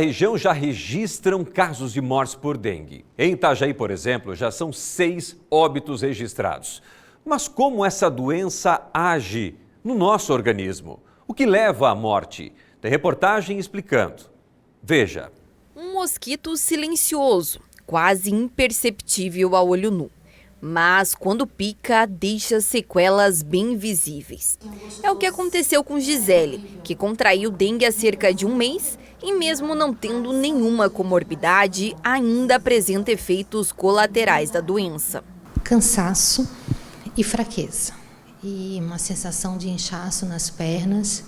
A região já registram casos de mortes por dengue. Em Itajaí, por exemplo, já são 6 óbitos registrados. Mas como essa doença age no nosso organismo? O que leva à morte? Tem reportagem explicando. Veja. Um mosquito silencioso, quase imperceptível a olho nu. Mas quando pica, deixa sequelas bem visíveis. É o que aconteceu com Gisele, que contraiu dengue há cerca de um mês e mesmo não tendo nenhuma comorbidade, ainda apresenta efeitos colaterais da doença. Cansaço e fraqueza, e uma sensação de inchaço nas pernas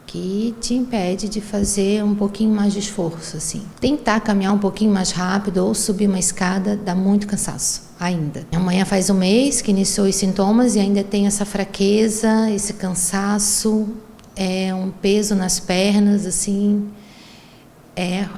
que te impede de fazer um pouquinho mais de esforço, assim. Tentar caminhar um pouquinho mais rápido ou subir uma escada dá muito cansaço ainda. Amanhã faz um mês que iniciou os sintomas e ainda tem essa fraqueza, esse cansaço, um peso nas pernas, assim,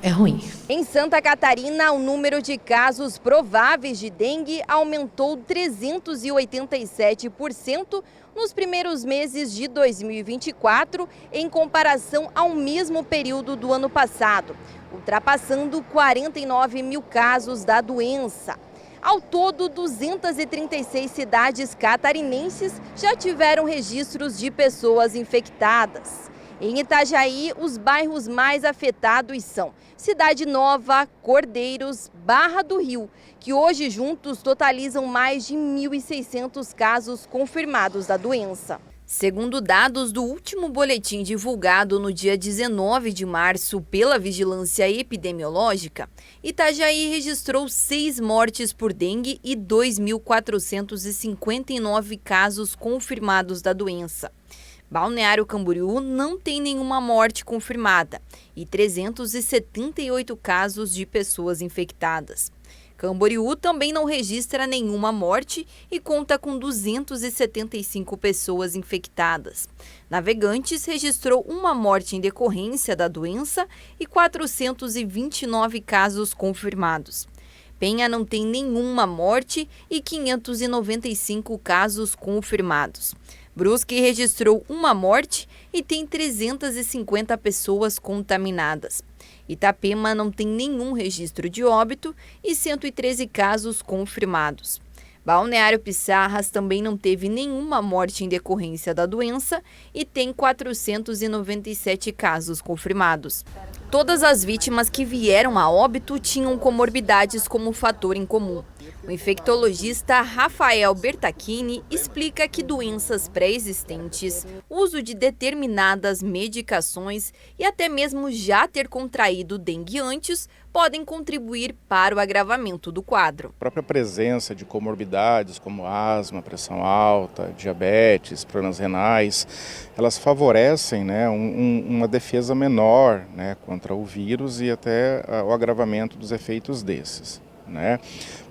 é ruim. Em Santa Catarina, o número de casos prováveis de dengue aumentou 387% nos primeiros meses de 2024, em comparação ao mesmo período do ano passado, ultrapassando 49 mil casos da doença. Ao todo, 236 cidades catarinenses já tiveram registros de pessoas infectadas. Em Itajaí, os bairros mais afetados são Cidade Nova, Cordeiros, Barra do Rio, que hoje juntos totalizam mais de 1.600 casos confirmados da doença. Segundo dados do último boletim divulgado no dia 19 de março pela Vigilância Epidemiológica, Itajaí registrou 6 mortes por dengue e 2.459 casos confirmados da doença. Balneário Camboriú não tem nenhuma morte confirmada e 378 casos de pessoas infectadas. Camboriú também não registra nenhuma morte e conta com 275 pessoas infectadas. Navegantes registrou uma morte em decorrência da doença e 429 casos confirmados. Penha não tem nenhuma morte e 595 casos confirmados. Brusque registrou uma morte e tem 350 pessoas contaminadas. Itapema não tem nenhum registro de óbito e 113 casos confirmados. Balneário Pissarras também não teve nenhuma morte em decorrência da doença e tem 497 casos confirmados. Todas as vítimas que vieram a óbito tinham comorbidades como fator em comum. O infectologista Rafael Bertacchini explica que doenças pré-existentes, uso de determinadas medicações e até mesmo já ter contraído dengue antes podem contribuir para o agravamento do quadro. A própria presença de comorbidades como asma, pressão alta, diabetes, problemas renais, elas favorecem, uma defesa menor, contra o vírus e até o agravamento dos efeitos desses.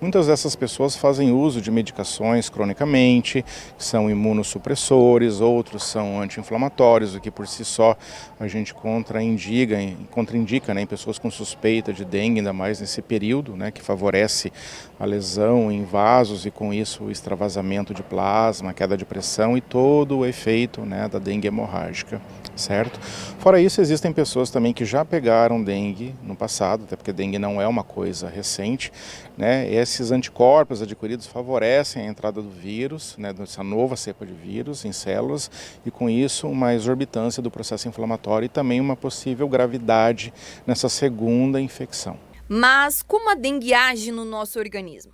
Muitas dessas pessoas fazem uso de medicações cronicamente, que são imunossupressores, outros são anti-inflamatórios, o que por si só a gente contraindica em pessoas com suspeita de dengue, ainda mais nesse período, que favorece a lesão em vasos e com isso o extravasamento de plasma, queda de pressão e todo o efeito da dengue hemorrágica, certo? Fora isso, existem pessoas também que já pegaram dengue no passado, até porque dengue não é uma coisa recente, Esses anticorpos adquiridos favorecem a entrada do vírus, dessa nova cepa de vírus em células e com isso uma exorbitância do processo inflamatório e também uma possível gravidade nessa segunda infecção. Mas como a dengue age no nosso organismo?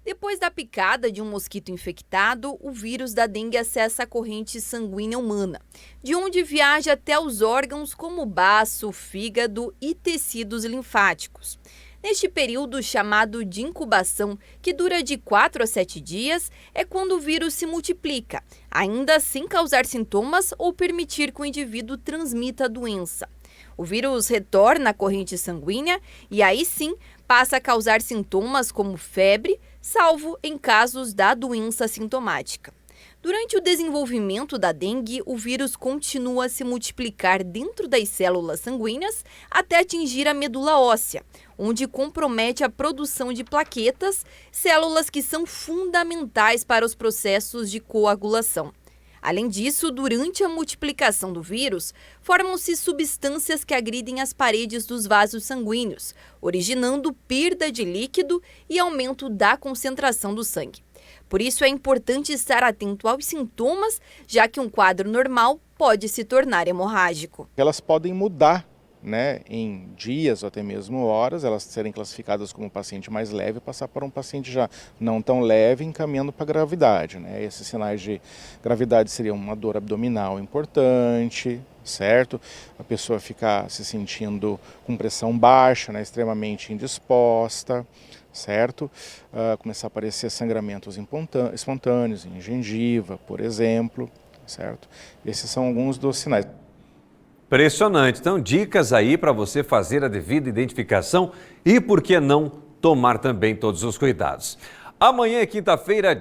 Depois da picada de um mosquito infectado, o vírus da dengue acessa a corrente sanguínea humana, de onde viaja até os órgãos como o baço, fígado e tecidos linfáticos. Neste período chamado de incubação, que dura de 4 a 7 dias, é quando o vírus se multiplica, ainda sem causar sintomas ou permitir que o indivíduo transmita a doença. O vírus retorna à corrente sanguínea e aí sim passa a causar sintomas como febre, salvo em casos da doença sintomática. Durante o desenvolvimento da dengue, o vírus continua a se multiplicar dentro das células sanguíneas até atingir a medula óssea, onde compromete a produção de plaquetas, células que são fundamentais para os processos de coagulação. Além disso, durante a multiplicação do vírus, formam-se substâncias que agridem as paredes dos vasos sanguíneos, originando perda de líquido e aumento da concentração do sangue. Por isso, é importante estar atento aos sintomas, já que um quadro normal pode se tornar hemorrágico. Elas podem mudar, né, em dias ou até mesmo horas, elas serem classificadas como um paciente mais leve, passar para um paciente já não tão leve, encaminhando para a gravidade, né? Esses sinais de gravidade seriam uma dor abdominal importante, certo? A pessoa ficar se sentindo com pressão baixa, né, extremamente indisposta, certo? Começar a aparecer sangramentos espontâneos em gengiva, por exemplo, certo? Esses são alguns dos sinais. Impressionante. Então, dicas aí para você fazer a devida identificação e, por que não, tomar também todos os cuidados. Amanhã é quinta-feira.